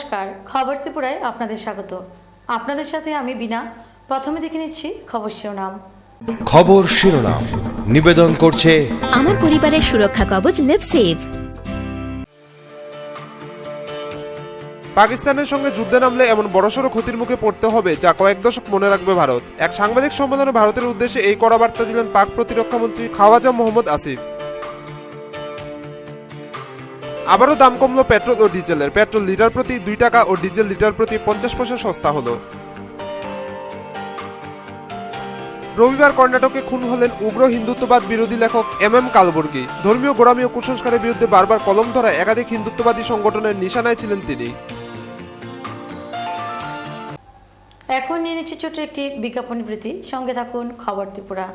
নমস্কার, খবর ত্রিপুরায় আপনাদের স্বাগত। আপনাদের সাথে আমি বিনা। প্রথমে দেখে নিচ্ছি খবর শিরোনাম। খবর শিরোনাম নিবেদন করছে আমার পরিবারের সুরক্ষা কবচ লিভসেভ। পাকিস্তানের সঙ্গে যুদ্ধে নামলে এমন বড়সড় ক্ষতির মুখে পড়তে হবে যা কয়েক দশক মনে রাখবে ভারত। এক সাংবাদিক সম্মেলনে ভারতের উদ্দেশ্যে এই কড়া বার্তা দিলেন পাক প্রতিরক্ষামন্ত্রী খাওয়াজা মোহাম্মদ আসিফ। আবারও দাম কমলো পেট্রোল ও ডিজেলের। পেট্রোল লিটার প্রতি 2 টাকা ও ডিজেল লিটার প্রতি 50 পয়সা সস্তা হলো। রবিবার কর্ণাটকে খুন হলেন উগ্র হিন্দুত্ববাদ বিরোধী লেখক এম কালবুর্গি। ধর্মীয় গোড়ামি ও কুসংস্কারের বিরুদ্ধে বারবার কলম ধরা একাধিক হিন্দুত্ববাদী সংগঠনের নিশানায় ছিলেন তিনি। এখন নিয়ে নিচ্ছি ছোট্ট একটি বিজ্ঞাপন বিরতি। সঙ্গে থাকুন খবর ত্রিপুরা।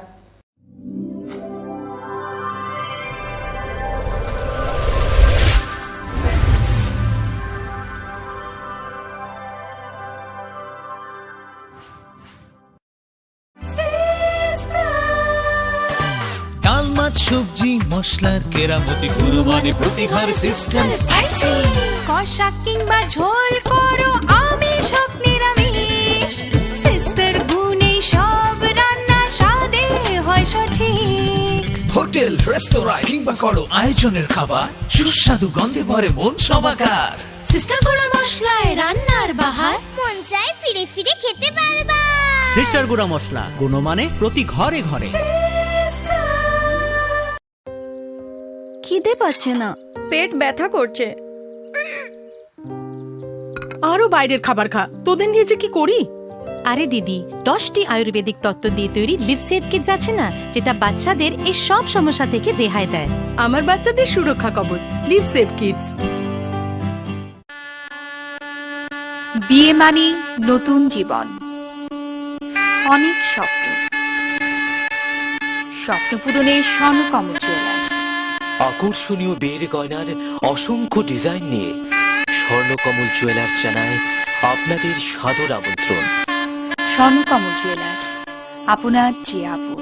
সবজি মশলার কেরামতি গুণমানে প্রতিহার সিস্টেম স্পাইসি কষা কিংবা ঝোল করো আমিষ হোক নিরামিষ সিস্টার গুণে সব রান্না স্বাদে হয় সঠিক। হোটেল রেস্তোরাঁ কিংবা করো আয়োজনের খাবার সুস্বাদু গন্ধে ভরে মন সমাকার। সিস্টার গুঁড়া মশলায় রান্নার বাহার মন চাই ফিরে ফিরে খেতে পারবা। সিস্টার গুঁড়া মশলা গুণমানে প্রতি ঘরে ঘরে। খিদে পাচ্ছে না, পেট ব্যথা করছে। আরো বাইরের খাবার খা, তোদের নিয়ে যে কি করি। আরে দিদি, 10টি আয়ুর্বেদিক তত্ত্ব দিয়ে তৈরি লিভসেভ কিটস আছে না, যেটা বাচ্চাদের এই সব সমস্যা থেকে রেহাই দেয়। আমার বাচ্চাদের সুরক্ষা কবচ লিভসেভ কিডস। বিয়ে মানে নতুন জীবন, অনেক স্বপ্ন, স্বপ্ন পূরণে স্বর্ণকমল জুয়েলার্স। আকর্ষণীয় বিয়ের গয়নার অসংখ্য ডিজাইন নিয়ে স্বর্ণকমল জুয়েলার্স জানায় আপনাদের সাদর আমন্ত্রণ। স্বর্ণকমল জুয়েলার্স, আপনার যে আপন।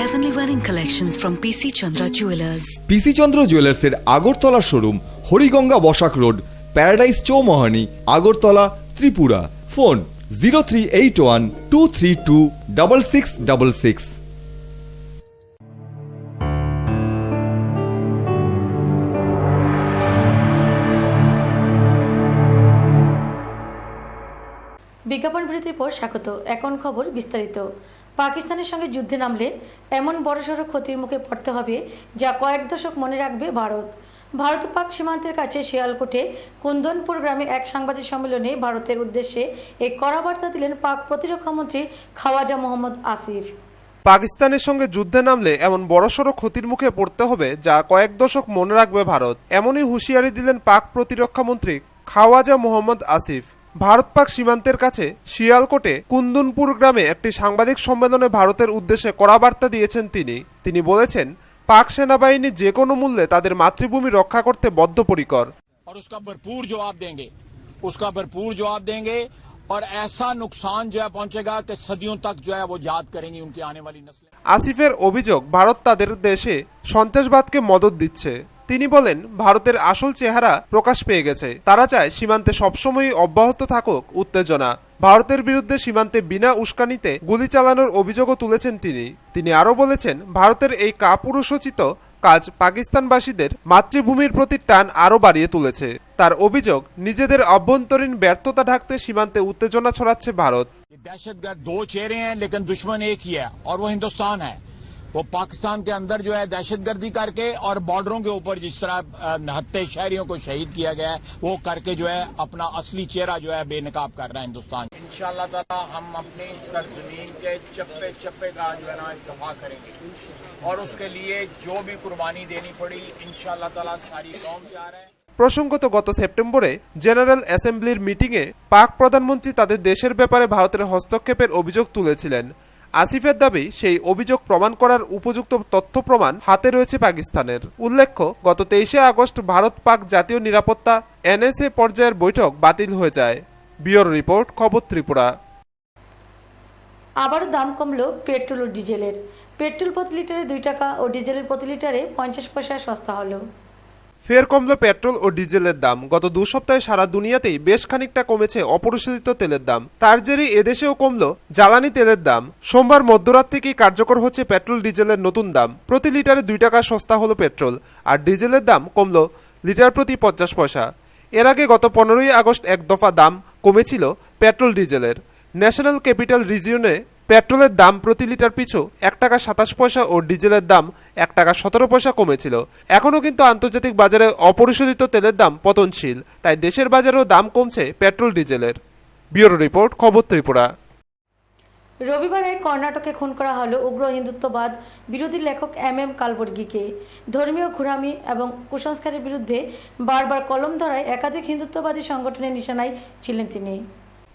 Heavenly Wedding Collections from PC Chandra Jewelers. PC Chandra জুয়েলার্সের Agartala showroom, Hariganga Basak road, paradise Chowmuhani, Agartala, Tripura. Phone 038123266666। বিজ্ঞাপন বিরতির পর স্বাগত। এখন খবর বিস্তারিত। পাকিস্তানের সঙ্গে যুদ্ধে নামলে এমন বড়সড় ক্ষতির মুখে পড়তে হবে যা কয়েক দশক মনে রাখবে ভারত। ভারত পাক সীমান্তের কাছে শিয়ালকোটে কুন্দনপুর গ্রামে এক সাংবাদিক সম্মেলনে ভারতের উদ্দেশ্যে এই কড়া বার্তা দিলেন পাক প্রতিরক্ষামন্ত্রী খাওয়াজা মোহাম্মদ আসিফ। পাকিস্তানের সঙ্গে যুদ্ধে নামলে এমন বড়সড় ক্ষতির মুখে পড়তে হবে যা কয়েক দশক মনে রাখবে ভারত। এমনই হুঁশিয়ারি দিলেন পাক প্রতিরক্ষামন্ত্রী খাওয়াজা মোহাম্মদ আসিফ। ভারত পাক সীমান্তের কাছে শিয়ালকোটে কুন্দনপুর গ্রামে একটি সাংবাদিক সম্মেলনে ভারতের উদ্দেশ্যে কড়া বার্তা দিয়েছেন তিনি বলেছেন, পাক সেনাবাহিনী যে কোনো মূল্যে তাদের মাতৃভূমি রক্ষা করতে বদ্ধপরিকর। আসিফের অভিযোগ, ভারত তাদের দেশে সন্ত্রাসবাদকে মদত দিচ্ছে। তিনি বলেন, ভারতের আসল চেহারা প্রকাশ পেয়ে গেছে। তারা চায় সীমান্তে সবসময়ই অব্যাহত থাকুক উত্তেজনা। ভারতের বিরুদ্ধে সীমান্তে বিনা উস্কানিতে গুলি চালানোর অভিযোগও তুলেছেন তিনি আরও বলেছেন, ভারতের এই কাপুরুষোচিত কাজ পাকিস্তানবাসীদের মাতৃভূমির প্রতি টান আরও বাড়িয়ে তুলেছে। তার অভিযোগ, নিজেদের অভ্যন্তরীণ ব্যর্থতা ঢাকতে সীমান্তে উত্তেজনা ছড়াচ্ছে ভারত। दहशतगर्द दो चेहरे हैं लेकिन दुश्मन एक ही है और वो हिंदुस्तान है। वो पाकिस्तान के अंदर जो है दहशतगर्दी करके और बॉर्डरों के ऊपर जिस तरह 79 शहरियों को शहीद किया गया है वो करके जो है अपना असली चेहरा जो है बेनकाब कर रहा है हिंदुस्तान। इंशाअल्लाह ताला हम अपनी सरजमीन के चप्पे चप्पे का जो है ना इत्तफाक करेंगे और उसके लिए जो भी कुर्बानी देनी पड़ी इंशाअल्लाह ताला सारी कौम तैयार है। প্রসঙ্গত গত সেপ্টেম্বরে জেনারেল অ্যাসেম্বলির মিটিংয়ে পাক প্রধানমন্ত্রী তাদের দেশের ব্যাপারে ভারতের হস্তক্ষেপের অভিযোগ তুলেছিলেন। আসিফের দাবি সেই অভিযোগ প্রমাণ করার উপযুক্ত তথ্য প্রমাণ হাতে রয়েছে পাকিস্তানের। উল্লেখ্য, গত 23শে আগস্ট ভারত পাক জাতীয় নিরাপত্তা NSA পর্যায়ের বৈঠক বাতিল হয়ে যায়। ব্যুরো রিপোর্ট, খবর ত্রিপুরা। আবারও দাম কমলো পেট্রোল ও ডিজেলের। পেট্রোল প্রতি লিটারে 2 টাকা ও ডিজেলের প্রতি লিটারে 50 পয়সা সস্তা হলো। ফের কমলো পেট্রোল ও ডিজেলের দাম। গত 2 সপ্তাহে সারা দুনিয়াতেই বেশ খানিকটা কমেছে অপরিশোধিত তেলের দাম। তার জেরে এদেশেও কমলো জ্বালানি তেলের দাম। সোমবার মধ্যরাত থেকেই কার্যকর হচ্ছে পেট্রোল ডিজেলের নতুন দাম। প্রতি লিটারে 2 টাকা সস্তা হলো পেট্রোল, আর ডিজেলের দাম কমলো লিটার প্রতি 50 পয়সা। এর আগে গত 15ই আগস্ট এক দফা দাম কমেছিল পেট্রোল ডিজেলের। ন্যাশনাল ক্যাপিটাল রিজিয়নে পেট্রোলের দাম প্রতি লিটার পিছু 1 টাকা 27 পয়সা ও ডিজেলের দাম 1 টাকা 17 পয়সা কমেছিল। এখনও কিন্তু আন্তর্জাতিক বাজারে অপরিশোধিত তেলের দাম পতনশীল, তাই দেশের বাজারেও দাম কমছে পেট্রোল ডিজেলের। ব্যুরো রিপোর্ট, খবর ত্রিপুরা। রবিবারে কর্ণাটকে খুন করা হলো উগ্র হিন্দুত্ববাদ বিরোধী লেখক MM কালবর্গীকে। ধর্মীয় ঘুরামি এবং কুসংস্কারের বিরুদ্ধে বারবার কলম ধরায় একাধিক হিন্দুত্ববাদী সংগঠনের নিশানায় ছিলেন তিনি।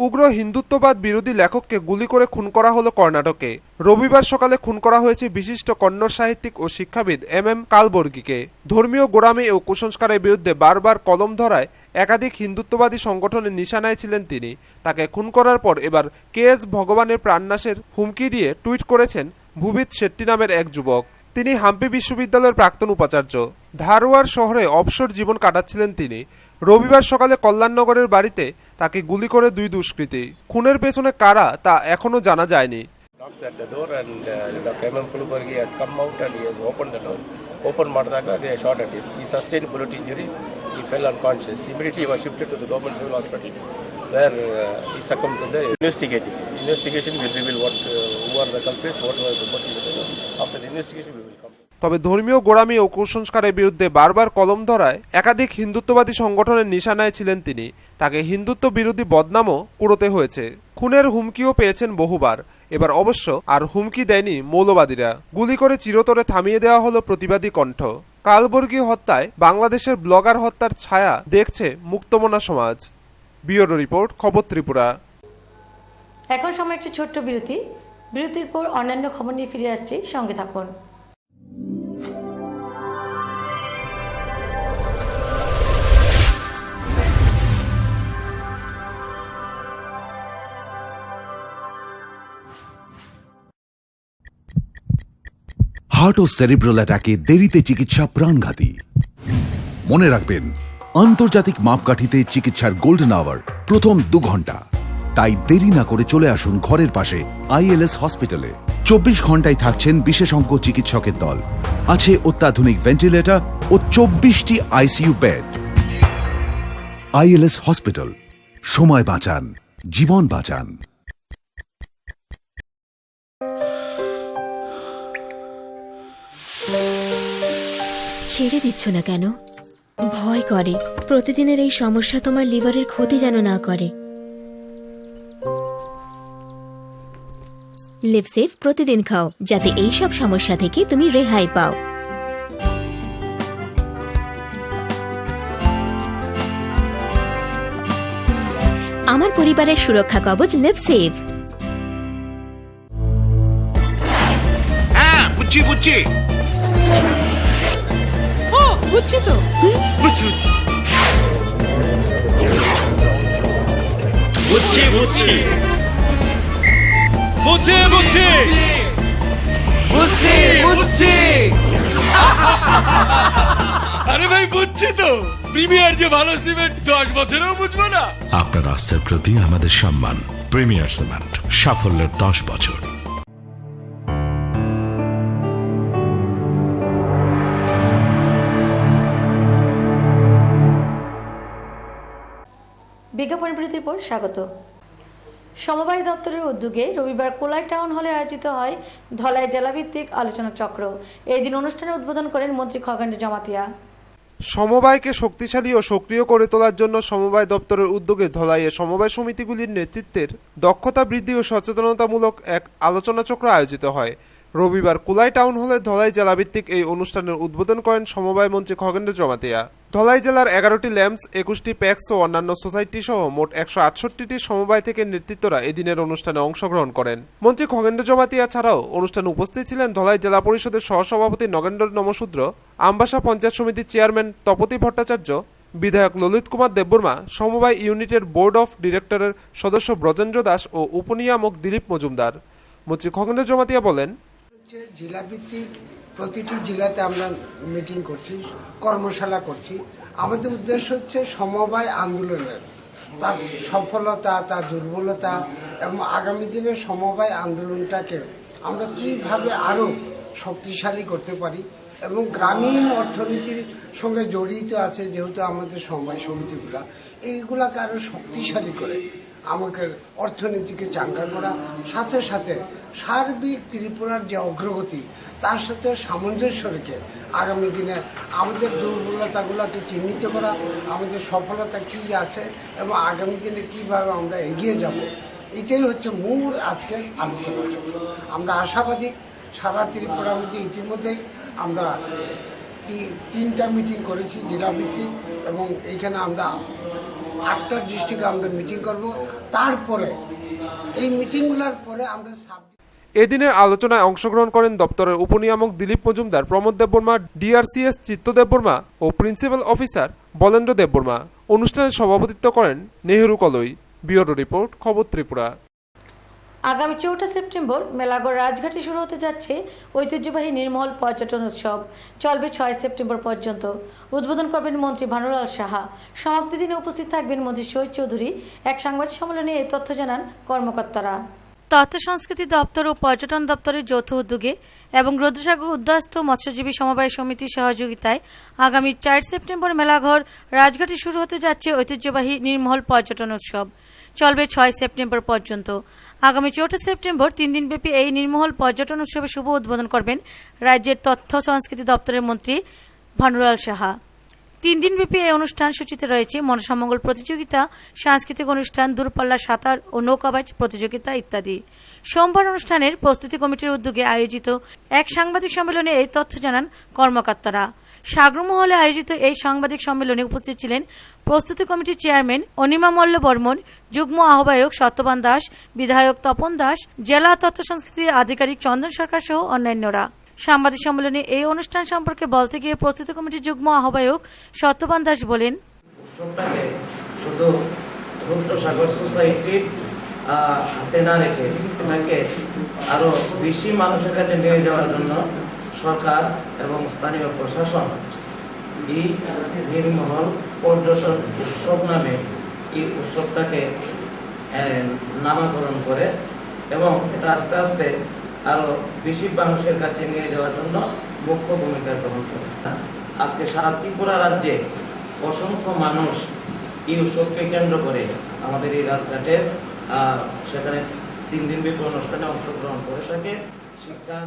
উগ্র হিন্দুত্ববাদ বিরোধী লেখককে গুলি করে খুন করা হলো কর্ণাটকে। রবিবার সকালে খুন করা হয়েছে বিশিষ্ট কন্নড় সাহিত্যিক ও শিক্ষাবিদ MM কালবর্গীকে। ধর্মীয় গোড়ামি ও কুসংস্কারের বিরুদ্ধে বারবার কলম ধরায় একাধিক হিন্দুত্ববাদী সংগঠনের নিশানায় ছিলেন তিনি। তাকে খুন করার পর এবার KS ভগবানের প্রাণনাশের হুমকি দিয়ে টুইট করেছেন ভুবিত শেট্টি নামের এক যুবক। তিনি হাম্পি বিশ্ববিদ্যালয়ের প্রাক্তন উপাচার্য। ধারওয়াড় শহরে অবসর জীবন কাটাচ্ছিলেন তিনি। রবিবার সকালে কল্যাণনগরের বাড়িতে তাকে গুলি করে 2 দুষ্কৃতী। খুনের পেছনে কারা তা এখনো জানা যায়নি। Open ಮಾಡಿದಾಗ they shot at him. He sustained bullet injuries. He fell unconscious. Immediately he was shifted to the government civil hospital where he succumbed to the investigation. Investigation will reveal who are the culprits, what was the motive. After the investigation we will come. তবে ধর্মীয় গোড়ামি ও কুসংস্কারের বিরুদ্ধে বারবার কলম ধরায় একাধিক হিন্দুত্ববাদী সংগঠনের নিশানায় ছিলেন তিনি। তাকে হিন্দুত্ব বিরোধী বদনামও কুড়োতে হয়েছে। খুনের হুমকিও পেয়েছেন বহুবার। এবার অবশ্য আর হুমকি দেয়নি মৌলবাদীরা। গুলি করে চিরতরে থামিয়ে দেওয়া হলো প্রতিবাদী কণ্ঠ। কালবর্গী হত্যায় বাংলাদেশের ব্লগার হত্যার ছায়া দেখছে মুক্তমনা সমাজ। ব্যুরো রিপোর্ট, খবর ত্রিপুরা। এখন সময় একটি ছোট্ট বিরতি। বিরতির পর অন্যান্য খবর নিয়ে ফিরে আসছি, সঙ্গে থাকুন। হার্ট ও সেরিব্রাল অ্যাটাকে দেরিতে চিকিৎসা প্রাণঘাতী। মনে রাখবেন, আন্তর্জাতিক মাপকাঠিতে চিকিৎসার গোল্ডেন আওয়ার প্রথম 2 ঘন্টা। তাই দেরি না করে চলে আসুন ঘরের পাশে ILS হসপিটালে। 24 ঘন্টায় থাকছেন বিশেষজ্ঞ চিকিৎসকের দল। আছে অত্যাধুনিক ভেন্টিলেটর ও 24টি ICU বেড। ILS হসপিটাল, সময় বাঁচান, জীবন বাঁচান। ছেড়ে দিচ্ছ না কেন? ভয় করে প্রতিদিনের এই সমস্যা তোমার লিভারের ক্ষতি যেন না করে। লিভসেভ প্রতিদিন খাও, যাতে এই সব সমস্যা থেকে তুমি রেহাই পাও। আমার পরিবারের সুরক্ষা কবচ লিভসেভ। হ্যাঁ, বুঝছি বুঝছি বুঝছি তো, বুঝছি বুঝছি বুঝছি বুঝছি বুঝছি বুঝছি বুঝছি আরে ভাই বুঝছি তো, প্রিমিয়ার যে ভালো সিমেন্ট 10 বছরেও বুঝবো না। আপনার আস্থার প্রতি আমাদের সম্মান। প্রিমিয়ার সিমেন্ট, সাফল্যের 10 বছর। বিজ্ঞাপন বিরতির পর স্বাগত। সমবায় দপ্তরের উদ্যোগে রবিবার কোলাই টাউন হলে আয়োজিত হয় ধলাই জেলাভিত্তিক আলোচনা চক্র। এই দিন অনুষ্ঠানে উদ্বোধন করেন মন্ত্রী খগেন্দ্র জমাতিয়া। সমবায়কে শক্তিশালী ও সক্রিয় করে তোলার জন্য সমবায় দপ্তরের উদ্যোগে ধলাইয়ে সমবায় সমিতিগুলির নেতৃত্বের দক্ষতা বৃদ্ধি ও সচেতনতামূলক এক আলোচনা চক্র আয়োজিত হয়। রবিবার কুলাই টাউন হলে ধলাই জেলাভিত্তিক এই অনুষ্ঠানের উদ্বোধন করেন সমবায় মন্ত্রী খগেন্দ্র জমাতিয়া। ধলাই জেলার 11টি ল্যাম্পস, 21টি প্যাক্স ও অন্যান্য সোসাইটি সহ মোট 168টি সমবায় থেকে নেতৃত্বরা এদিনের অনুষ্ঠানে অংশগ্রহণ করেন। মন্ত্রী খগেন্দ্র জমাতিয়া ছাড়াও অনুষ্ঠানে উপস্থিত ছিলেন ধলাই জেলা পরিষদের সহসভাপতি নগেন্দ্র নমশূদ্র, আমবাসা পঞ্চায়েত সমিতির চেয়ারম্যান তপতি ভট্টাচার্য, বিধায়ক ললিত কুমার দেববর্মা, সমবায় ইউনিটের বোর্ড অফ ডিরেক্টরের সদস্য ব্রজেন্দ্র দাস ও উপনিয়ামক দিলীপ মজুমদার। মন্ত্রী খগেন্দ্র জমাতিয়া বলেন, জেলাভিত্তিক প্রতিটি জেলাতে আমরা মিটিং করছি, কর্মশালা করছি। আমাদের উদ্দেশ্য হচ্ছে সমবায় আন্দোলনের তার সফলতা, তার দুর্বলতা এবং আগামী দিনের সমবায় আন্দোলনটাকে আমরা কিভাবে আরো শক্তিশালী করতে পারি এবং গ্রামীণ অর্থনীতির সঙ্গে জড়িত আছে যেহেতু আমাদের সমবায় সমিতিগুলা, এইগুলাকে আরো শক্তিশালী করে আমাকে অর্থনীতিকে চাঙ্গা করা, সাথে সাথে সার্বিক ত্রিপুরার যে অগ্রগতি তার সাথে সামঞ্জস্য রেখে আগামী দিনে আমাদের দুর্বলতাগুলোকে চিহ্নিত করা, আমাদের সফলতা কী আছে এবং আগামী দিনে কীভাবে আমরা এগিয়ে যাব, এটাই হচ্ছে মূল আজকের আলোচনা চক্র। আমরা আশাবাদী সারা ত্রিপুরার মধ্যে ইতিমধ্যেই আমরা 3টা মিটিং করেছি জেলাভিত্তিক এবং এইখানে আমরা 8টা ডিস্ট্রিক্টে আমরা মিটিং করব। তারপরে এই মিটিংগুলোর পরে আমরা এদিনের আলোচনায় অংশগ্রহণ করেন দপ্তরের উপনিয়ামক দিলীপ মজুমদার, প্রমোদ দেববর্মা, ডিআরসিএস চিত্ত দেববর্মা ও প্রিন্সিপাল অফিসার বলেন্দ্র দেববর্মা। অনুষ্ঠানে সভাপতিত্ব করেন নেহেরু কলই। ব্যুরো রিপোর্ট, খবর ত্রিপুরা। আগামী 4 সেপ্টেম্বর মেলাগড় রাজঘাটে শুরু হতে যাচ্ছে ঐতিহ্যবাহী নির্মল পর্যটন উৎসব। চলবে 6 সেপ্টেম্বর পর্যন্ত। উদ্বোধন করবেন মন্ত্রী ভানুলাল সাহা। সমাপ্তি দিনে উপস্থিত থাকবেন মন্ত্রী শহীদ চৌধুরী। এক সাংবাদিক সম্মেলনে এই তথ্য জানান কর্মকর্তারা। তথ্য সংস্কৃতি দপ্তর ও পর্যটন দপ্তরের যৌথ উদ্যোগে এবং রুদ্রসাগর উদ্বাস্তু মৎস্যজীবী সমবায় সমিতির সহযোগিতায় আগামী 4 সেপ্টেম্বর মেলাঘর রাজঘাটে শুরু হতে যাচ্ছে ঐতিহ্যবাহী নির্মল পর্যটন উৎসব। চলবে 6 সেপ্টেম্বর পর্যন্ত। আগামী 4 সেপ্টেম্বর 3 দিনব্যাপী এই নির্মহল পর্যটন উৎসবের শুভ উদ্বোধন করবেন রাজ্যের তথ্য সংস্কৃতি দপ্তরের মন্ত্রী ভানুলাল সাহা। 3 দিনব্যাপী এই অনুষ্ঠান সূচিতে রয়েছে মনসামঙ্গল প্রতিযোগিতা, সাংস্কৃতিক অনুষ্ঠান, দূরপাল্লা সাঁতার ও নৌকাবাজ প্রতিযোগিতা ইত্যাদি। সোমবার অনুষ্ঠানের প্রস্তুতি কমিটির উদ্যোগে আয়োজিত এক সাংবাদিক সম্মেলনে এই তথ্য জানান কর্মকর্তারা। সাগরমহলে আয়োজিত এই সাংবাদিক সম্মেলনে উপস্থিত ছিলেন প্রস্তুতি কমিটির চেয়ারম্যান অনিমা মল্ল বর্মন, যুগ্ম আহ্বায়ক সত্যবান দাস, বিধায়ক তপন দাস, জেলা তথ্য সংস্কৃতি আধিকারিক চন্দন সরকার সহ অন্যান্যরা। সাংবাদিক সম্মেলনে এই অনুষ্ঠান সম্পর্কে বলতে গিয়ে প্রস্তুতি কমিটির যুগ্ম আহ্বায়ক সত্যবান দাস বলেন, শুধু রুদ্রসাগর সোসাইটির হাতে না রেখে এটাকে আরো বেশি মানুষের কাছে নিয়ে যাওয়ার জন্য সরকার এবং স্থানীয় প্রশাসন এই নির্মহল পর্যটন উৎসব নামে এই উৎসবটাকে নামকরণ করে এবং এটা আস্তে আস্তে আরো বেশি মানুষের কাছে নিয়ে যাওয়ার জন্য মুখ্য ভূমিকা গ্রহণ করে। আজকে সারা ত্রিপুরা রাজ্যে অসংখ্য মানুষ এই উৎসবকে কেন্দ্র করে আমাদের এই রাজঘাটের সেখানে 3 দিনব্যাপী অনুষ্ঠানে অংশগ্রহণ করে থাকে। শিক্ষা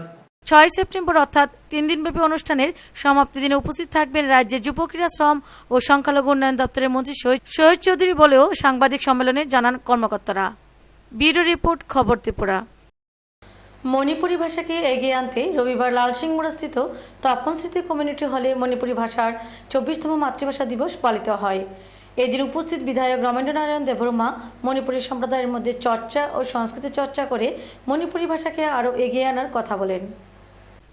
6 সেপ্টেম্বর অর্থাৎ 3 দিনব্যাপী অনুষ্ঠানের সমাপ্তি দিনে উপস্থিত থাকবেন রাজ্যের যুব ক্রীড়া, শ্রম ও সংখ্যালঘু উন্নয়ন দপ্তরের মন্ত্রী শহীদ চৌধুরী বলেও সাংবাদিক সম্মেলনে জানান কর্মকর্তারা। ব্যুরো রিপোর্ট, খবর ত্রিপুরা। মণিপুরী ভাষাকে এগিয়ে আনতে রবিবার লালসিংমুড়াস্থিত তপন স্মৃতি কমিউনিটি হলে মণিপুরী ভাষার 24তম মাতৃভাষা দিবস পালিত হয়। এদিন উপস্থিত বিধায়ক রমেন্দ্র নারায়ণ দেববর্মা মণিপুরী সম্প্রদায়ের মধ্যে চর্চা ও সংস্কৃতি চর্চা করে মণিপুরী ভাষাকে আরও এগিয়ে আনার কথা বলেন।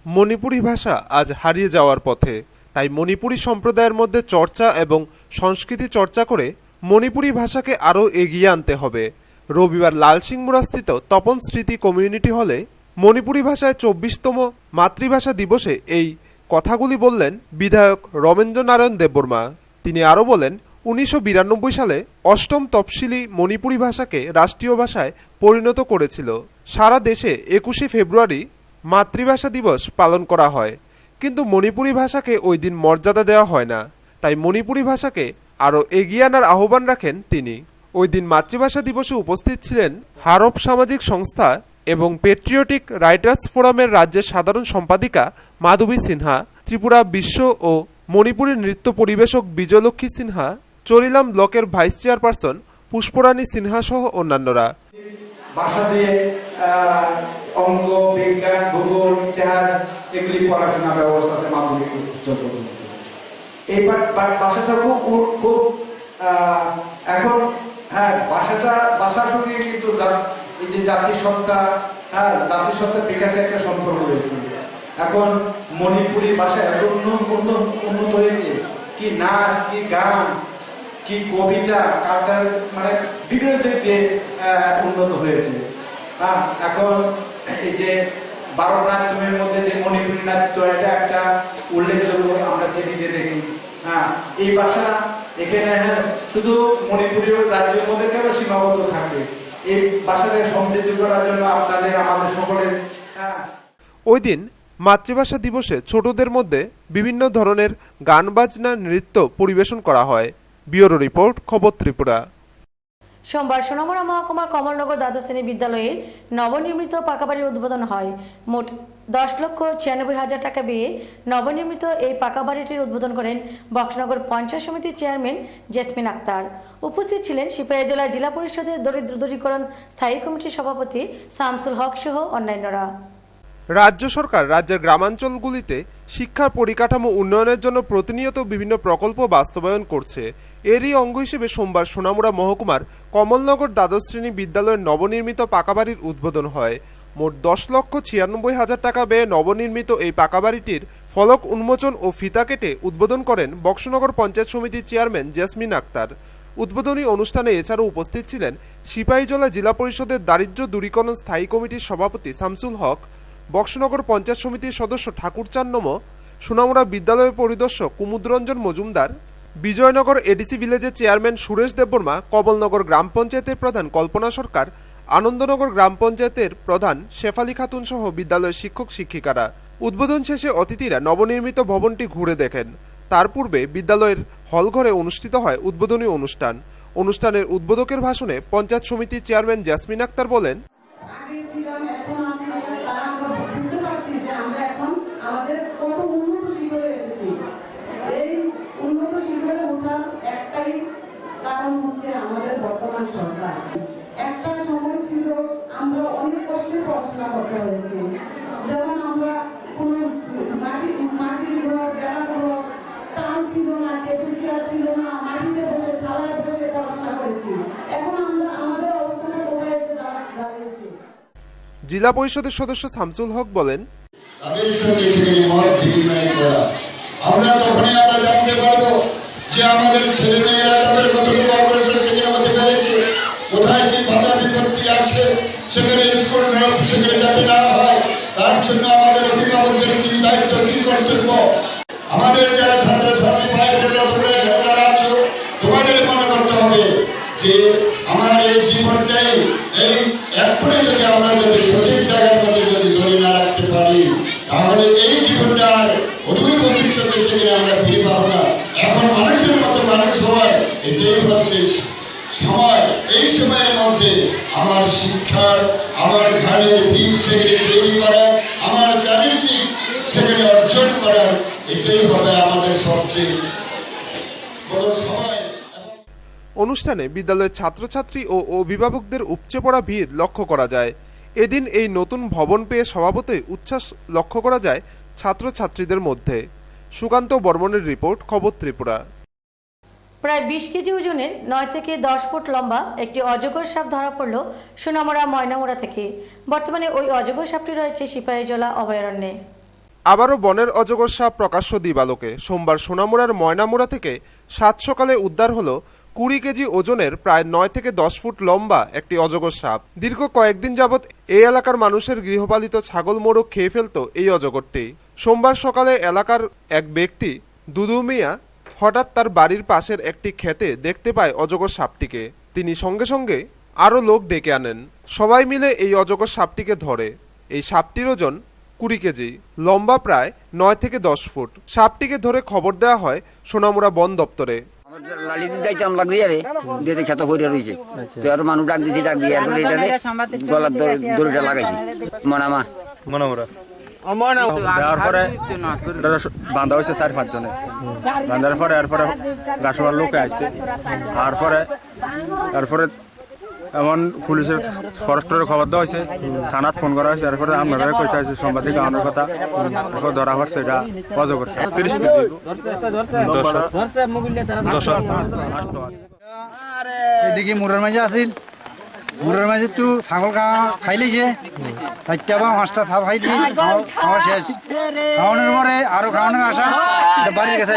মণিপুরী ভাষা আজ হারিয়ে যাওয়ার পথে, তাই মণিপুরী সম্প্রদায়ের মধ্যে চর্চা এবং সংস্কৃতি চর্চা করে মণিপুরী ভাষাকে আরও এগিয়ে আনতে হবে। রবিবার লালসিংমুড়াস্থিত তপন স্মৃতি কমিউনিটি হলে মণিপুরী ভাষায় 24তম মাতৃভাষা দিবসে এই কথাগুলি বললেন বিধায়ক রমেন্দ্র নারায়ণ দেববর্মা। তিনি আরও বলেন, 1992 সালে 8ম তফসিলি মণিপুরী ভাষাকে রাষ্ট্রীয় ভাষায় পরিণত করেছিল। সারা দেশে 21শে ফেব্রুয়ারি মাতৃভাষা দিবস পালন করা হয়, কিন্তু মণিপুরী ভাষাকে ওই দিন মর্যাদা দেওয়া হয় না। তাই মণিপুরী ভাষাকে আরও এগিয়ে আনার আহ্বান রাখেন তিনি। ওই দিন মাতৃভাষা দিবসে উপস্থিত ছিলেন হারপ সামাজিক সংস্থা এবং পেট্রিয়টিক রাইটার্স ফোরামের রাজ্যের সাধারণ সম্পাদিকা মাধবী সিনহা, ত্রিপুরা বিশ্ব ও মণিপুরী নৃত্য পরিবেশক বিজয়লক্ষ্মী সিনহা, চরিলাম ব্লকের ভাইস চেয়ারপারসন পুষ্পরানী সিনহা সহ অন্যান্যরা। ভাষা দিয়ে অঙ্ক, বিজ্ঞান, ভূগোল, ইতিহাস এগুলি পড়াশোনার ব্যবস্থা আছে মাধ্যমিক উচ্চ পর্যন্ত। এই ভাষাটা খুব এখন ভাষার সঙ্গে কিন্তু এই যে জাতিসত্তা, জাতিসত্তার বিকাশে একটা সম্পর্ক রয়েছে। এখন মণিপুরি ভাষা এত উন্নত হয়েছে, কি নাচ, কি গান, কি কবিতা, কালচার, মানে বিভিন্ন দিক দিয়ে উন্নত হয়েছে। এখন এই যে 12 নাট্যমের মধ্যে যে মণিপুরি নাট্য, এটা একটা উল্লেখযোগ্য, আমরা টিভিতে দেখি। এই ভাষা এখানে শুধু মণিপুরী রাজ্যের মধ্যে কেন সীমাবদ্ধ থাকে? এই ভাষাকে সমৃদ্ধি করার জন্য আমাদের সকলের। ওই দিন মাতৃভাষা দিবসে ছোটদের মধ্যে বিভিন্ন ধরনের গান, বাজনা, নৃত্য পরিবেশন করা হয়। ব্যুরো রিপোর্ট, খবর ত্রিপুরা। সোমবার সোনামুড়া মহকুমার কমলনগর দ্বাদশ শ্রেণী বিদ্যালয়ে নবনির্মিত পাকা বাড়ির উদ্বোধন হয়। মোট 10,96,000 টাকা ব্যয়ে নবনির্মিত এই পাকা বাড়িটির উদ্বোধন করেন বক্সনগর পঞ্চায়েত সমিতির চেয়ারম্যান জেসমিন আক্তার। উপস্থিত ছিলেন সিপাহী জেলা জিলা পরিষদের দরিদ্র দূরীকরণ স্থায়ী কমিটির সভাপতি শামসুল হক সহ অন্যান্যরা। রাজ্য সরকার রাজ্যের গ্রামাঞ্চলগুলিতে শিক্ষার পরিকাঠামো উন্নয়নের জন্য প্রতিনিয়ত বিভিন্ন প্রকল্প বাস্তবায়ন করছে। এরই অঙ্গ হিসেবে সোমবার সোনামুড়া মহকুমার কমলনগর দ্বাদশ শ্রেণী বিদ্যালয়ের নবনির্মিত পাকা বাড়ির উদ্বোধন হয়। মোট 10,96,000 টাকা ব্যয়ে নবনির্মিত এই পাকা বাড়িটির ফলক উন্মোচন ও ফিতা কেটে উদ্বোধন করেন বক্সনগর পঞ্চায়েত সমিতির চেয়ারম্যান জেসমিন আক্তার। উদ্বোধনী অনুষ্ঠানে এছাড়াও উপস্থিত ছিলেন সিপাহীজলা জিলা পরিষদের দারিদ্র দূরীকরণ স্থায়ী কমিটির সভাপতি শামসুল হক, বক্সনগর পঞ্চায়েত সমিতির সদস্য ঠাকুরচাঁদ নম, সোনামুড়া বিদ্যালয় পরিদর্শক কুমুদরঞ্জন মজুমদার, বিজয়নগর এডিসি ভিলেজের চেয়ারম্যান সুরেশ দেববর্মা, কমলনগর গ্রাম পঞ্চায়েতের প্রধান কল্পনা সরকার, আনন্দনগর গ্রাম পঞ্চায়েতের প্রধান শেফালি খাতুন সহ বিদ্যালয়ের শিক্ষক শিক্ষিকারা। উদ্বোধন শেষে অতিথিরা নবনির্মিত ভবনটি ঘুরে দেখেন। তার পূর্বে বিদ্যালয়ের হলঘরে অনুষ্ঠিত হয় উদ্বোধনী অনুষ্ঠান। অনুষ্ঠানের উদ্বোধকের ভাষণে পঞ্চায়েত সমিতির চেয়ারম্যান জেসমিন আক্তার বলেন, আমাদের কত উন্নত শিখরে এসেছি। এই উন্নত শিখরে ওঠার একটাই কারণ হচ্ছে আমাদের বর্তমান সরকার। একটা সময় ছিল আমরা অনেক কষ্টে পড়াশোনা করতে হয়েছে, যেমন আমরা কোনো মাটির ঘর, জেলার ঘর, টান ছিল না, টেবিল চেয়ার ছিল না, মাটিতে বসে থালায় বসে পড়াশোনা করেছি। এখন আমরা আমাদের অবস্থানে কোথায় এসে দাঁড়িয়েছি। জেলা পরিষদের সদস্য শামসুল হক বলেন, তাদের সঙ্গে সেখানে মত বিনিময় করা, আমরা তখনই আমরা জানতে পারবো যে আমাদের ছেলেমেয়েরা তাদের কতটুকু অগ্রসর সেখানে হতে পেরেছে, কোথায় কি বাধা বিপত্তি আছে, সেখানে স্কুল ড্রপ সেখানে যাতে না হয় তার জন্য আমাদের অভিভাবকদের কি দায়িত্ব, কি কর্তব্য। আমাদের যারা ছাত্রছাত্রী ভাই বোনেরা যারা আছো, তোমাদের মনে করতে হবে যে আমার এই জীবনটাই এই এক্ষুনি যদি আমরা যদি সঠিক জায়গার মধ্যে যদি ধরে না রাখতে পারি, তাহলে এই জীবনটার অদূর ভবিষ্যতে সেখানে আমরা ফিরে পাবো না। এখন মানুষের মতো মানুষ হওয়ার এটাই হচ্ছে সময়। এই সময়ের মধ্যে আমার শিক্ষার, আমার ঘাড়ের বীজ সেখানে তৈরি করার, আমার চারিত্রিক সেখানে অর্জন করার, এটাই হবে আমাদের সবচেয়ে বড় সময়। অনুষ্ঠানে বিদ্যালয়ের ছাত্রছাত্রী ও অভিভাবকদের উপচে পড়া ভিড় লক্ষ্য করা যায়। এদিন এই নতুন ভবন পেয়ে স্বভাবতই উচ্ছ্বাস লক্ষ্য করা যায় ছাত্রছাত্রীদের মধ্যে। সুকান্ত বর্মনের রিপোর্ট, খবর ত্রিপুরা। প্রায় 20 কেজি ওজনের 9 থেকে 10 ফুট লম্বা একটি অজগর সাপ ধরা পড়ল সোনামুড়া ময়নামুড়া থেকে। বর্তমানে ওই অজগর সাপটি রয়েছে সিপাহীজলা অভয়ারণ্যে। আবারও বনের অজগর সাপ প্রকাশ্য দিবালোকে। সোমবার সোনামুড়ার ময়নামুড়া থেকে সাত সকালে উদ্ধার হল 20 কেজি ওজনের প্রায় 9 থেকে 10 ফুট লম্বা একটি অজগর সাপ। দীর্ঘ কয়েকদিন যাবৎ এই এলাকার মানুষের গৃহপালিত ছাগল মোরগ খেয়ে ফেলত এই অজগরটি। সোমবার সকালে এলাকার এক ব্যক্তি দুদু মিয়া হঠাৎ তার বাড়ির পাশের একটি ক্ষেতে দেখতে পায় অজগর সাপটিকে। তিনি সঙ্গে সঙ্গে আরও লোক ডেকে আনেন। সবাই মিলে এই অজগর সাপটিকে ধরে। এই সাপটির ওজন 20 কেজি, লম্বা প্রায় 9 থেকে 10 ফুট। সাপটিকে ধরে খবর দেওয়া হয় সোনামুড়া বন দপ্তরে। লালিতে যাইতাম লাগছে আরে দিয়ে খেতে হইয়া রয়েছে, তো আর মানুষ ডাক দিয়েছি, ডাক দিয়ে আর এটারে গলার দড়িটা লাগাইছি মনামা মনামুরা দেওয়ার পরে বান্ধা হয়েছে 4-5 জনে। বান্ধার পরে এরপরে গাছওয়ার লোকে আসছে, তারপরে এমন পুলিশের ফরেস্টের খবর দেওয়া হয়েছে, থানাত ফোন করা হয়েছে, এরপরে আপনারা কইতে আছে সাংবাদিক আনার কথা, এরপর ধরা হচ্ছে এটা অজগর সাপ 30 কেজি। এদিকে মুরের মাঝে আসিল, মুরের মাঝে তো ছাগল খাই লাইছে, 4টা বা 5টা ছাপ খাইছি, খাওয়া শেষ। খাওয়ানোর পরে আরো খাওয়ানোর আশা, বাড়ির কাছে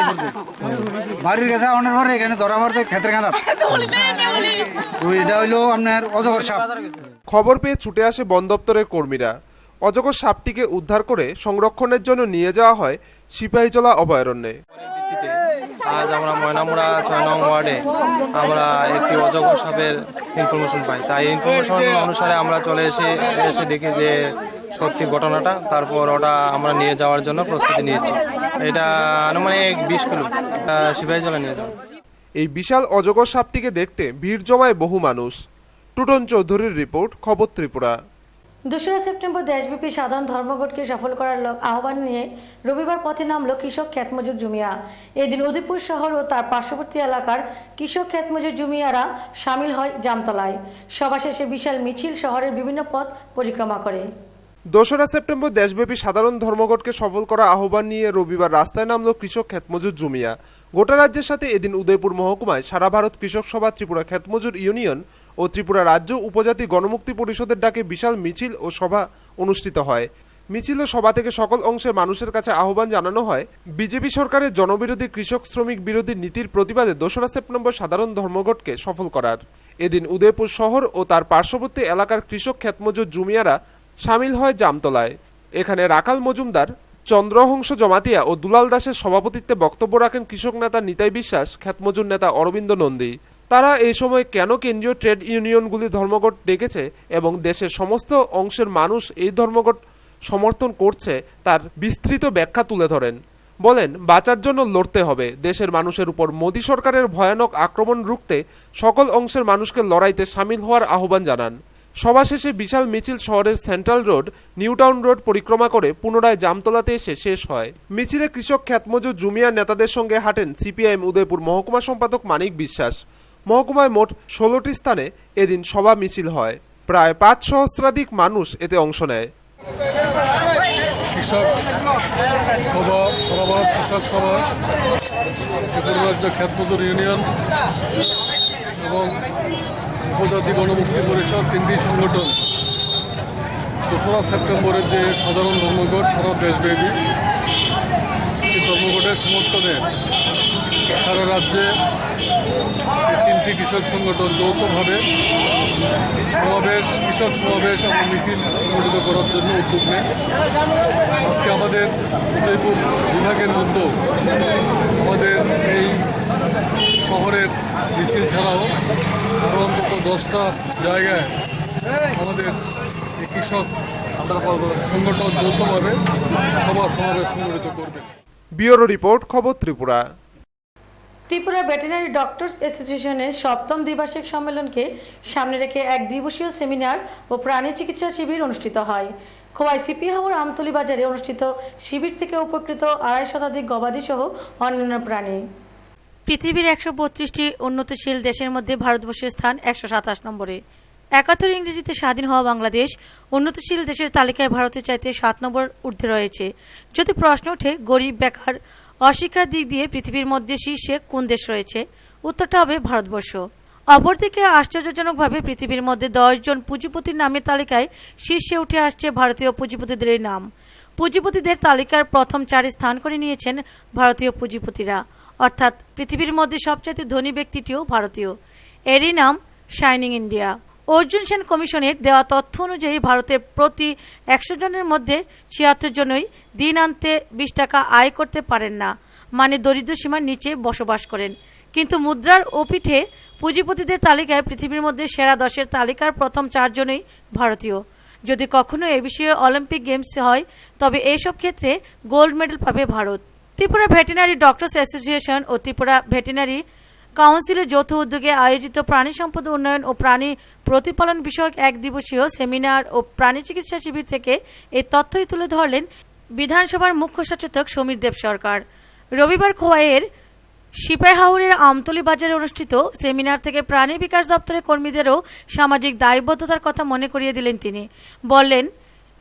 বাড়ির কাছে খাওয়ানোর পরে এখানে ধরা পড়তে ক্ষেত্রে কাঁদা, এটা হইলো আপনার অজগর সাপ। খবর পেয়ে ছুটে আসে বন দপ্তরের কর্মীরা। অজগর সাপটিকে উদ্ধার করে সংরক্ষণের জন্য নিয়ে যাওয়া হয় সিপাহীজলা অভয়ারণ্যে। আজ আমরা ময়নামুড়া 6 নং ওয়ার্ডে আমরা একটি অজগর সাপের ইনফরমেশন পাই। তাই ইনফরমেশন অনুসারে আমরা চলে এসে দেখি যে সত্যি ঘটনাটা, তারপর ওটা আমরা নিয়ে যাওয়ার জন্য প্রস্তুতি নিয়েছি। এটা আনুমানিক 20 কিলো সিপাহীজলা নিয়ে যাওয়া। এই বিশাল অজগর সাপটিকে দেখতে ভিড় জমায় বহু মানুষ। টুটন চৌধুরীর রিপোর্ট, খবর ত্রিপুরা। 2রা সেপ্টেম্বর দেশব্যাপী সাধারণ ধর্মঘটকে সফল করার আহ্বান নিয়ে রবিবার পথে নামল কৃষক ক্ষেতমজুর জমিয়া। এদিন উদয়পুর শহর ও তার পার্শ্ববর্তী এলাকার কৃষক ক্ষেতমজুর জমিয়ারা সামিল হয় জামতলায়। সভা শেষে বিশাল মিছিল শহরের বিভিন্ন পথ পরিক্রমা করে। 2রা সেপ্টেম্বর দেশব্যাপী সাধারণ ধর্মঘটকে সফল করা আহ্বান নিয়ে রবিবার রাস্তায় নামল কৃষক ক্ষেতমজুর জমিয়া। গোটা রাজ্যের সাথে এদিন উদয়পুর মহকুমায় সারা ভারত কৃষক সভা, ত্রিপুরা ক্ষেতমজুর ইউনিয়ন ও ত্রিপুরা রাজ্য উপজাতি গণমুক্তি পরিষদের ডাকে বিশাল মিছিল ও সভা অনুষ্ঠিত হয়। মিছিল ও সভা থেকে সকল অংশের মানুষের কাছে আহ্বান জানানো হয় বিজেপি সরকারের জনবিরোধী কৃষক শ্রমিক বিরোধী নীতির প্রতিবাদে 2রা সেপ্টেম্বর সাধারণ ধর্মঘটকে সফল করার। এদিন উদয়পুর শহর ও তার পার্শ্ববর্তী এলাকার কৃষক ক্ষেতমজুর জমিয়ারা সামিল হয় জামতলায়। এখানে রাখাল মজুমদার, চন্দ্রহংস জমাতিয়া ও দুলাল দাসের সভাপতিত্বে বক্তব্য রাখেন কৃষক নেতা নিতাই বিশ্বাস, ক্ষেতমজুর নেতা অরবিন্দ নন্দী। তারা এই সময় কেন কেন্দ্রীয় ট্রেড ইউনিয়নগুলি ধর্মঘট ডেকেছে এবং দেশের সমস্ত অংশের মানুষ এই ধর্মঘট সমর্থন করছে তার বিস্তৃত ব্যাখ্যা তুলে ধরেন। বলেন, বাঁচার জন্য লড়তে হবে। দেশের মানুষের উপর মোদী সরকারের ভয়ানক আক্রমণ রুখতে সকল অংশের মানুষকে লড়াইতে সামিল হওয়ার আহ্বান জানান। সভা শেষে বিশাল মিছিল শহরের central road, new town road পরিক্রমা করে পুনরায় জামতলাতে এসে শেষ হয়। মিছিলে কৃষক ক্ষেতমজুর জুমিয়া নেতাদের সঙ্গে হাঁটেন সিপিআইএম উদয়পুর মহকুমা সম্পাদক মানিক বিশ্বাস। মহকুমায় মোট 16টি স্থানে এদিন সভা মিছিল হয়। প্রায় 5 সহস্রাধিক মানুষ এতে অংশ নেয়। কৃষক সভা, সারা ভারত কৃষক সভা, ত্রিপুরা রাজ্য ক্ষেতমজুর ইউনিয়ন এবং উপজাতি গণমুক্তি পরিষদ 3টি সংগঠন 2রা সেপ্টেম্বরের যে সাধারণ ধর্মঘট সারা দেশব্যাপী, সেই ধর্মঘটের সমর্থনে সারা রাজ্যে 3টি কৃষক সংগঠন যৌথভাবে সমাবেশ, কৃষক সমাবেশ এবং মিছিল সংগঠিত করার জন্য উদ্যোগ নেয়। আজকে আমাদের উদয়পুর বিভাগের মধ্যে আমাদের এই শহরের মিছিল ছাড়াও আরও অন্তত 10টা জায়গায় আমাদের এই কৃষক সংগঠন যৌথভাবে সভা সমাবেশ সংগঠিত করবে। ব্যুরো রিপোর্ট, খবর ত্রিপুরা। ত্রিপুরা ভেটেরিনারি ডক্টরস অ্যাসোসিয়েশনের 7ম দ্বিবার্ষিক সম্মেলনকে সামনে রেখে এক দিবসীয় সেমিনার ও প্রাণী চিকিৎসা শিবির অনুষ্ঠিত হয়। খোয়াই সিপি হাওর আমতলী বাজারে অনুষ্ঠিত শিবির থেকে উপকৃত 250 শতাধিক গবাদি সহ অন্যান্য প্রাণী। পৃথিবীর 132টি উন্নতশীল দেশের মধ্যে ভারতবর্ষের স্থান 127 নম্বরে। 71 ইংরেজিতে স্বাধীন হওয়া বাংলাদেশ উন্নতশীল দেশের তালিকায় ভারতের চাইতে 7 নম্বর ঊর্ধ্বে রয়েছে। যদি প্রশ্ন ওঠে গরিব, বেকার, অশিক্ষার দিক দিয়ে পৃথিবীর মধ্যে শীর্ষে কোন দেশ রয়েছে, উত্তরটা হবে ভারতবর্ষ। অপরদিকে আশ্চর্যজনকভাবে পৃথিবীর মধ্যে 10 জন পুঁজিপতির নামের তালিকায় শীর্ষে উঠে আসছে ভারতীয় পুঁজিপতিদের নাম। পুঁজিপতিদের তালিকার প্রথম 4 স্থান করে নিয়েছেন ভারতীয় পুঁজিপতিরা, অর্থাৎ পৃথিবীর মধ্যে সবচেয়ে ধনী ব্যক্তিটিও ভারতীয়। এরই নাম শাইনিং ইন্ডিয়া। অর্জুন সেন কমিশনের দেওয়া তথ্য অনুযায়ী ভারতের প্রতি 100 জনের মধ্যে 76 জনই দিন আনতে 20 টাকা আয় করতে পারেন না, মানে দরিদ্র সীমার নিচে বসবাস করেন। কিন্তু মুদ্রার ওপিঠে পুঁজিপতিদের তালিকায় পৃথিবীর মধ্যে সেরা 10-এর তালিকার প্রথম 4 জনই ভারতীয়। যদি কখনো এ বিষয়ে অলিম্পিক গেমস হয় তবে এইসব ক্ষেত্রে গোল্ড মেডেল পাবে Bharat. Tripura veterinary doctors association ও ত্রিপুরা ভেটেরিনারি কাউন্সিলের যৌথ উদ্যোগে আয়োজিত প্রাণী সম্পদ উন্নয়ন ও প্রাণী প্রতিপালন বিষয়ক এক দিবসীয় সেমিনার ও প্রাণী চিকিৎসা শিবির থেকে এই তথ্যই তুলে ধরলেন বিধানসভার মুখ্য সচেতক সমীর দেব সরকার। রবিবার খোয়াইয়ের সিপাহীহাওরের আমতলী বাজারে অনুষ্ঠিত সেমিনার থেকে প্রাণী বিকাশ দপ্তরের কর্মীদেরও সামাজিক দায়বদ্ধতার কথা মনে করিয়ে দিলেন তিনি। বললেন,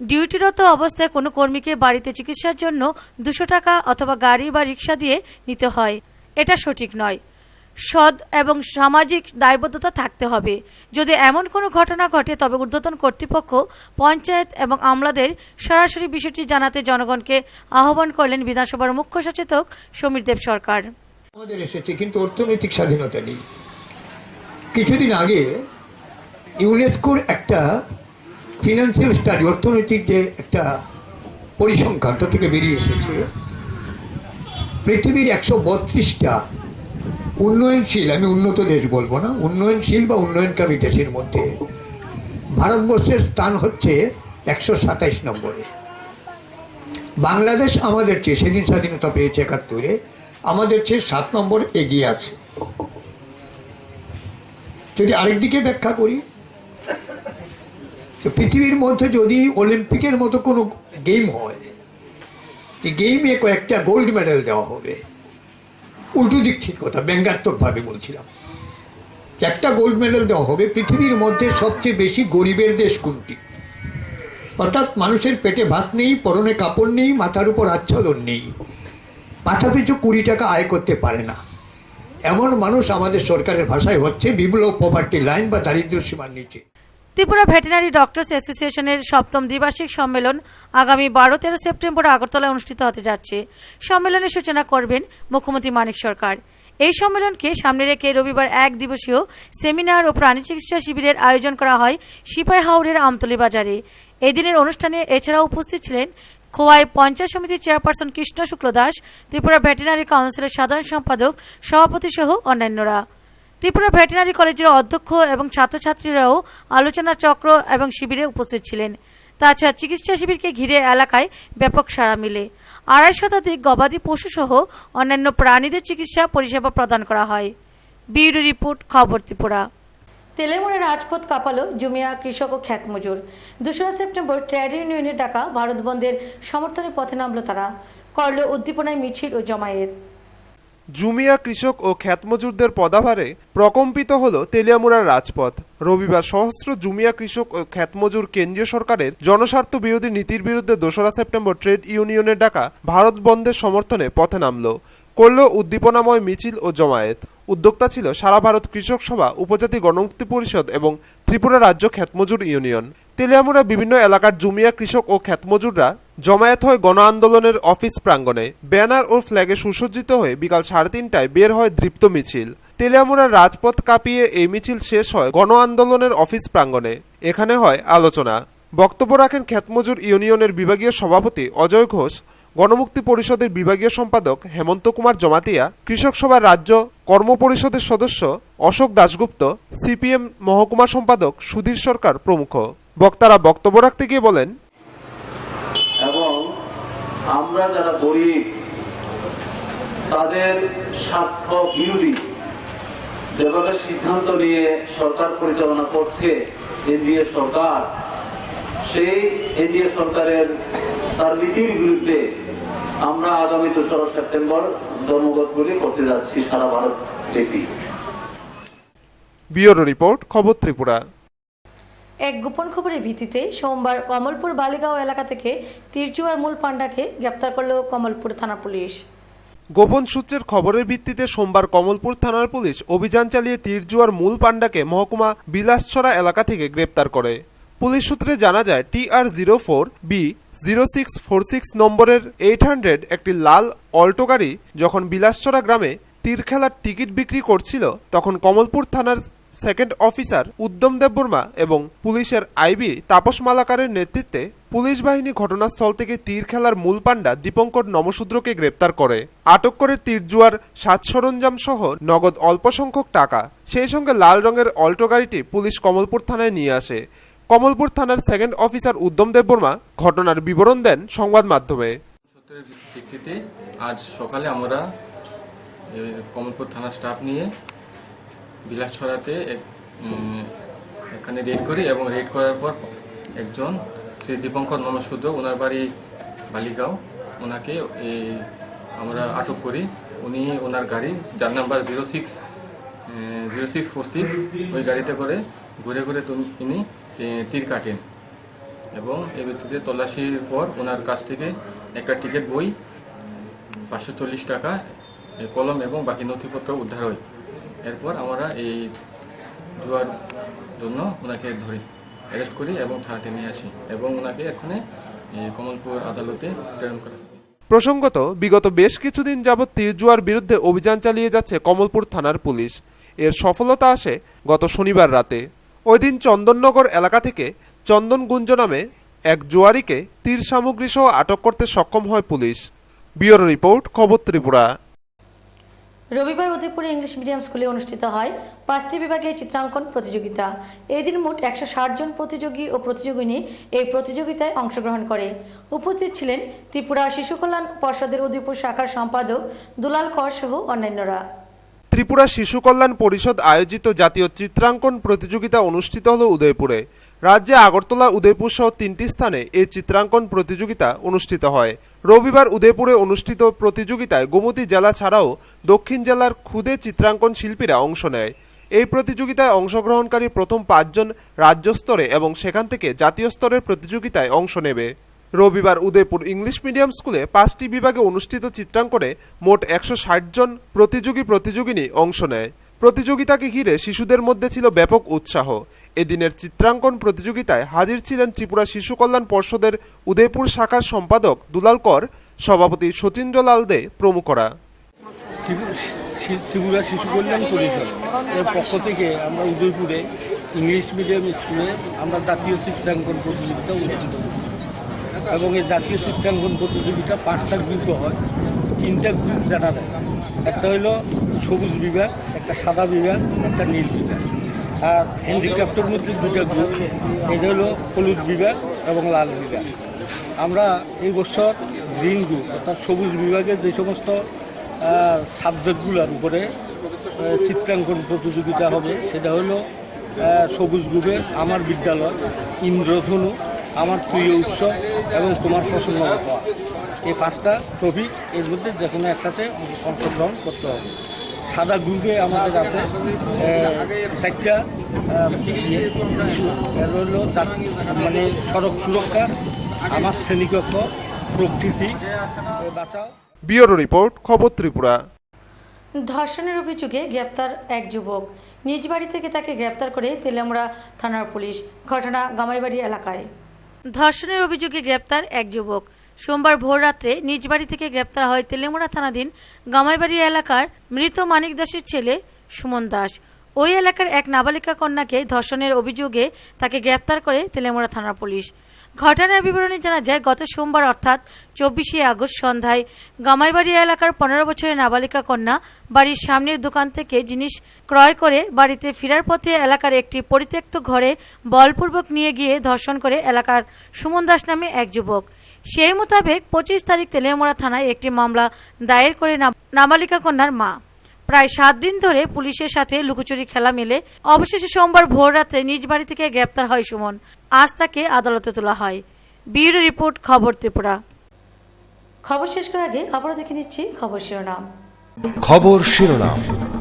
ডিউটিরত অবস্থায় কোনো কর্মীকে বাড়িতে চিকিৎসার জন্য 200 টাকা অথবা গাড়ি বা রিক্সা দিয়ে নিতে হয়, এটা সঠিক নয়। সৎ এবং সামাজিক দায়বদ্ধতা থাকতে হবে। যদি এমন কোনো ঘটনা ঘটে তবে ঊর্ধ্বতন কর্তৃপক্ষ, পঞ্চায়েত এবং আমলাদের সরাসরি বিষয়টি জানাতে জনগণকে আহ্বান করলেন বিধানসভার মুখ্য সচেতক সমীর দেব সরকার। আমাদের এসেছে কিন্তু অর্থনৈতিক স্বাধীনতা নেই। কিছুদিন আগে ইউনেস্কোর একটা ফিনান্সিয়াল স্টাডি, অর্থনৈতিক যে একটা পরিসংখ্যান থেকে বেরিয়ে এসেছে, পৃথিবীর 132টা উন্নয়নশীল, আমি উন্নত দেশ বলবো না, উন্নয়নশীল বা উন্নয়নকামী দেশের মধ্যে ভারতবর্ষের স্থান হচ্ছে 127 নম্বরে। বাংলাদেশ আমাদের চেয়ে, সেদিন স্বাধীনতা পেয়েছে 71-এ, আমাদের চেয়ে 7 নম্বর এগিয়ে আছে। যদি আরেকদিকে ব্যাখ্যা করি, তো পৃথিবীর মধ্যে যদি অলিম্পিকের মতো কোনো গেম হয়, যে গেমে কয়েকটা গোল্ড মেডেল দেওয়া হবে, উল্টো দিক ঠিক কথা, ব্যঙ্গাত্মকভাবে বলছিলাম, একটা গোল্ড মেডেল দেওয়া হবে, পৃথিবীর মধ্যে সবচেয়ে বেশি গরিবের দেশ কোনটি? অর্থাৎ মানুষের পেটে ভাত নেই, পরনে কাপড় নেই, মাথার উপর আচ্ছাদন নেই, মাথাপিছু 20 টাকা আয় করতে পারে না, এমন মানুষ আমাদের সরকারের ভাষায় হচ্ছে বিলো পভার্টি লাইন বা দারিদ্র্য সীমার নিচে। ত্রিপুরা ভেটেরিনারি ডক্টরস অ্যাসোসিয়েশনের 7ম দ্বিবার্ষিক সম্মেলন আগামী 12-13 সেপ্টেম্বর আগরতলায় অনুষ্ঠিত হতে যাচ্ছে। সম্মেলনের সূচনা করবেন মুখ্যমন্ত্রী মানিক সরকার। এই সম্মেলনকে সামনে রেখে রবিবার 1 দিবসীয় সেমিনার ও প্রাণী চিকিৎসা শিবিরের আয়োজন করা হয় সিপাহীহাওরের আমতলী বাজারে। এই দিনের অনুষ্ঠানে এছাড়াও উপস্থিত ছিলেন খোয়াই পঞ্চায়েত সমিতির চেয়ারপারসন কৃষ্ণ শুক্ল দাস, ত্রিপুরা ভেটেরিনারি কাউন্সিলের সাধারণ সম্পাদক, সভাপতি সহ অন্যান্যরা। ত্রিপুরা ভেটেরিনারি কলেজের অধ্যক্ষ এবং ছাত্রছাত্রীরাও আলোচনা চক্র এবং শিবিরে উপস্থিত ছিলেন। তাছাড়া চিকিৎসা শিবিরকে ঘিরে এলাকায় ব্যাপক সাড়া মিলে 250 শতাধিক গবাদি পশু সহ অন্যান্য প্রাণীদের চিকিৎসা পরিষেবা প্রদান করা হয়। ব্যুরো রিপোর্ট, খবর ত্রিপুরা। তেলেমুড়ে রাজপথ কাঁপালো জুমিয়া কৃষক ও খ্যাত মজুর। 2রা সেপ্টেম্বর ট্রেড ইউনিয়নের ডাকা ভারত বন্ধের সমর্থনে পথে নামল তারা। করল উদ্দীপনায় মিছিল ও জমায়েত। জুমিয়া কৃষক ও খ্যাতমজুরদের পদাভারে প্রকম্পিত হল তেলিয়ামুড়ার রাজপথ। রবিবার সহস্র জুমিয়া কৃষক ও খ্যাতমজুর কেন্দ্রীয় সরকারের জনস্বার্থ বিরোধী নীতির বিরুদ্ধে 2রা সেপ্টেম্বর ট্রেড ইউনিয়নের ডাকা ভারত বন্ধের সমর্থনে পথে নামল, করল উদ্দীপনাময় মিছিল ও জমায়েত। উদ্যোক্তা ছিল সারা ভারত কৃষক সভা, উপজাতি গণমুক্তি পরিষদ এবং ত্রিপুরা রাজ্য খ্যাতমজুর ইউনিয়ন। তেলিয়ামুড়া বিভিন্ন এলাকার জুমিয়া কৃষক ও খ্যাতমজুররা জমায়েত হয় গণ আন্দোলনের অফিস প্রাঙ্গণে। ব্যানার ও ফ্ল্যাগে সুসজ্জিত হয়ে বিকাল 3:30টায় বের হয় দীপ্ত মিছিল। তেলিয়ামুড়ার রাজপথ কাঁপিয়ে এই মিছিল শেষ হয় গণ আন্দোলনের অফিস প্রাঙ্গণে। এখানে হয় আলোচনা। বক্তব্য রাখেন খ্যাতমজুর ইউনিয়নের বিভাগীয় সভাপতি অজয় ঘোষ, গণমুক্তি পরিষদের বিভাগীয় সম্পাদক হেমন্ত কুমার জমাতিয়া, কৃষক সভার রাজ্য কর্ম পরিষদের সদস্য অশোক দাশগুপ্ত, সিপিএম মহকুমা সম্পাদক সুধীর সরকার প্রমুখ। বক্তারা বক্তব্য রাখতে গিয়ে বলেন, এবং আমরা যারা গরিব তাদের স্বার্থ বিরোধী যেভাবে সিদ্ধান্ত নিয়ে সরকার পরিচালনা করছে এনডিএ সরকার, সেই এনডিএ সরকারের তার নীতির বিরুদ্ধে আমরা আগামী 2রা সেপ্টেম্বর ধর্মঘটগুলি করতে যাচ্ছি সারা ভারত ব্যাপী। ব্যুরো রিপোর্ট, খবর ত্রিপুরা। এক গোপন খবরের ভিত্তিতে সোমবার কমলপুর বালিগাঁও এলাকা থেকে তিরজুয়ার মূল পান্ডাকে গ্রেপ্তার করল কমলপুর থানা পুলিশ। গোপন সূত্রের খবরের ভিত্তিতে সোমবার কমলপুর থানার পুলিশ অভিযান চালিয়ে তিরজুয়ার মূল পান্ডাকে মহকুমা বিলাসছড়া এলাকা থেকে গ্রেপ্তার করে। পুলিশ সূত্রে জানা যায়, TR04B0646 নম্বরের 800 একটি লাল অল্টো গাড়ি যখন বিলাসছড়া গ্রামে তীর খেলার টিকিট বিক্রি করছিল, তখন কমলপুর থানার সেকেন্ড অফিসার উদ্যম দেববর্মা এবং পুলিশের আইবি তাপস মালাকারের নেতৃত্বে পুলিশ বাহিনী ঘটনাস্থল থেকে তীর খেলার মূল পান্ডা দীপঙ্কর নমশূদ্রকে গ্রেপ্তার করে। আটক করে তীরজুয়ার সাজ সরঞ্জাম সহ নগদ অল্প সংখ্যক টাকা, সেই সঙ্গে লাল রঙের অল্টো গাড়িটি পুলিশ কমলপুর থানায় নিয়ে আসে। কমলপুর থানার সেকেন্ড অফিসার উদ্যম দেববর্মা ঘটনার বিবরণ দেন সংবাদ মাধ্যমে। সূত্রের ভিত্তিতে আজ সকালে আমরা কমলপুর থানা স্টাফ নিয়ে বিলাসছড়াতে এখানে রেড করি এবং রেড করার পর একজন শ্রী দীপঙ্কর নমশূদ্র, ওনার বাড়ি বালিগাঁও, ওনাকে আমরা আটক করি উনি ওনার গাড়ি যার নাম্বার 0646 ওই গাড়িতে করে ঘুরে ঘুরে তিনি তীর কাটেন এবং এই ভিত্তিতে তল্লাশির পর ওনার কাছ থেকে একটা টিকিট বই 540 টাকা কলম এবং বাকি নথিপত্র উদ্ধার হয়। এরপর আমরা এই জুয়ার জন্য ওনাকে ধরি, অ্যারেস্ট করি এবং থানাতে নিয়ে আসি এবং ওনাকে এখানে কমলপুর আদালতে প্রেরণ করা। প্রসঙ্গত বিগত বেশ কিছুদিন যাবৎ তীর জুয়ার বিরুদ্ধে অভিযান চালিয়ে যাচ্ছে কমলপুর থানার পুলিশ। এর সফলতা আসে গত শনিবার রাতে। ওই দিন চন্দননগর এলাকা থেকে চন্দন গুঞ্জ নামে এক জুয়ারিকে তীর সামগ্রী সহ আটক করতে সক্ষম হয় পুলিশ। ব্যুরো রিপোর্ট, খবর ত্রিপুরা। রবিবার উদয়পুরে ইংলিশ মিডিয়াম স্কুলে অনুষ্ঠিত হয় 5টি বিভাগে চিত্রাঙ্কন প্রতিযোগিতা। এদিন মোট 160 জন প্রতিযোগী ও প্রতিযোগিনী এই প্রতিযোগিতায় অংশগ্রহণ করে। উপস্থিত ছিলেন ত্রিপুরা শিশু কল্যাণ পর্ষদের উদয়পুর শাখার সম্পাদক দুলাল কর সহ অন্যান্যরা। ত্রিপুরা শিশু কল্যাণ পরিষদ আয়োজিত জাতীয় চিত্রাঙ্কন প্রতিযোগিতা অনুষ্ঠিত হল উদয়পুরে। রাজ্যে আগরতলা, উদয়পুর সহ 3টি স্থানে এই চিত্রাঙ্কন প্রতিযোগিতা অনুষ্ঠিত হয়। রবিবার উদয়পুরে অনুষ্ঠিত প্রতিযোগিতায় গোমতী জেলা ছাড়াও দক্ষিণ জেলার ক্ষুদে চিত্রাঙ্কন শিল্পীরা অংশ নেয়। এই প্রতিযোগিতায় অংশগ্রহণকারী প্রথম 5 জন রাজ্য স্তরে এবং সেখান থেকে জাতীয় স্তরের প্রতিযোগিতায় অংশ নেবে। রবিবার উদয়পুর ইংলিশ মিডিয়াম স্কুলে 5টি বিভাগে অনুষ্ঠিত চিত্রাঙ্কনে মোট 160 জন প্রতিযোগিনী অংশ নেয়। প্রতিযোগিতাকে ঘিরে শিশুদের মধ্যে ছিল ব্যাপক উৎসাহ। এদিনের চিত্রাঙ্কন প্রতিযোগিতায় হাজির ছিলেন ত্রিপুরা শিশু কল্যাণ পর্ষদের উদয়পুর শাখার সম্পাদক দুলাল কর, সভাপতি সচিন্দ্রলাল দে প্রমুখরা। ত্রিপুরা শিশু কল্যাণ পরিষদ এর পক্ষ থেকে আমরা উদয়পুরে ইংলিশ মিডিয়াম স্কুলে আমরা জাতীয় চিত্রাঙ্কন প্রতিযোগিতা অনুষ্ঠিত করি এবং এই জাতীয় চিত্রাঙ্কন প্রতিযোগিতা 5টা গ্রুপ হয়, 3টা গ্রুপ দেখা দেয়। একটা হলো সবুজ বিভাগ, একটা সাদা বিভাগ, একটা নীল বিভাগ। আর হ্যান্ডিক্রাফটের মধ্যে 2টা গ্রুপ, এটা হলো হলুদ বিভাগ এবং লাল বিভাগ। আমরা এই বছর গ্রিন গ্রুপ অর্থাৎ সবুজ বিভাগের যে সমস্ত সাবজেক্টগুলোর উপরে চিত্রাঙ্কন প্রতিযোগিতা হবে সেটা হলো সবুজ গ্রুপে আমার বিদ্যালয়, ইন্দ্রধনু, আমার প্রিয় উৎসব এবং তোমার পছন্দ মতো। এই 5টা টপিক এর মধ্যে যে কোনো একটাতে অংশগ্রহণ করতে হবে। সাদা গ্রুপে আমাদের আছে 4টা এর হলো মানে সড়ক সুরক্ষা, আমার শ্রেণীকক্ষ, প্রকৃতি বাঁচাও। ব্যুরো রিপোর্ট, খবর ত্রিপুরা। ধর্ষণের অভিযোগে গ্রেপ্তার এক যুবক। নিজ বাড়ি থেকে তাকে গ্রেপ্তার করে তেলিয়ামুড়া থানার পুলিশ। ঘটনা গামাইবাড়ি এলাকায়। ধর্ষণের অভিযোগে গ্রেপ্তার এক যুবক। সোমবার ভোর রাত্রে নিজ বাড়ি থেকে গ্রেপ্তার হয় তেলিয়ামুড়া থানাধীন গামাইবাড়ি এলাকার মৃত মানিক দাসের ছেলে সুমন দাস। ওই এলাকার এক নাবালিকা কন্যাকে ধর্ষণের অভিযোগে তাকে গ্রেপ্তার করে তেলিয়ামুড়া থানার পুলিশ। ঘটনার বিবরণী জানা যায়, গত সোমবার অর্থাৎ 24শে আগস্ট সন্ধ্যায় গামাইবাড়ি এলাকার 15 বছরের নাবালিকা কন্যা বাড়ির সামনের দোকান থেকে জিনিস ক্রয় করে বাড়িতে ফেরার পথে এলাকার একটি পরিত্যক্ত ঘরে বলপূর্বক নিয়ে গিয়ে ধর্ষণ করে এলাকার সুমন দাস নামে এক যুবক। সেই মোতাবেক 25 তারিখ তেলিয়ামুড়া থানায় একটি মামলা দায়ের করে নাবালিকা কন্যার মা। প্রায় 7 দিন ধরে পুলিশের সাথে লুকোচুরি খেলা মেলে অবশেষে সোমবার ভোর রাত্রে নিজ বাড়ি থেকে গ্রেপ্তার হয় সুমন। আজ তাকে আদালতে তোলা হয়। ব্যুরো রিপোর্ট, খবর ত্রিপুরা। খবর শেষ করার আগে আবারও দেখে নিচ্ছি খবর শিরোনাম। খবর শিরোনাম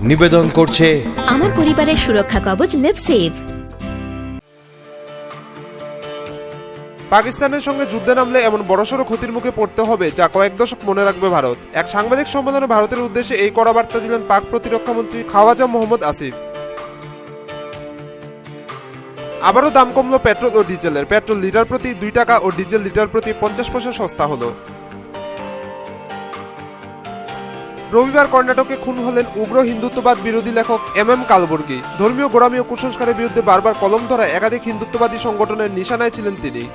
নিবেদন করছে আমার পরিবারের সুরক্ষা কবচ লিভসেভ। পাকিস্তানের সঙ্গে যুদ্ধে নামলে এমন বড়সড় ক্ষতির মুখে পড়তে হবে যা কয়েক দশক মনে রাখবে ভারত। এক সাংবাদিক সম্মেলনে ভারতের উদ্দেশ্যে এই কড়া বার্তা দিলেন পাক প্রতিরক্ষামন্ত্রী খাওয়াজা মোহাম্মদ আসিফ। আবারও দাম কমলো পেট্রোল ও ডিজেলের। পেট্রোল লিটার প্রতি 2 টাকা ও ডিজেল লিটার প্রতি 50 পয়সা সস্তা হলো। রবিবার কর্ণাটকে খুন হলেন উগ্র হিন্দুত্ববাদ বিরোধী লেখক MM কালবুর্গি। ধর্মীয় গোড়ামি ও কুসংস্কারের বিরুদ্ধে বারবার কলম ধরা একাধিক হিন্দুত্ববাদী সংগঠনের নিশানায় ছিলেন তিনি।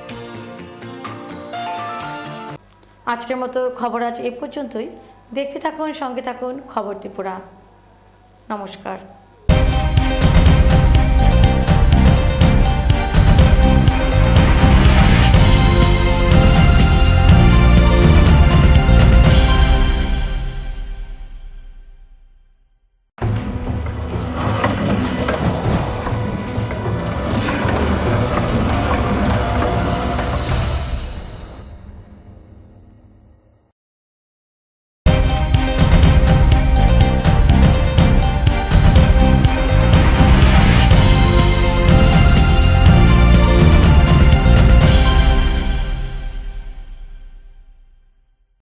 আজকের মতো খবর আজ এ পর্যন্তই। দেখতে থাকুন, সঙ্গে থাকুন খবর ত্রিপুরা। নমস্কার।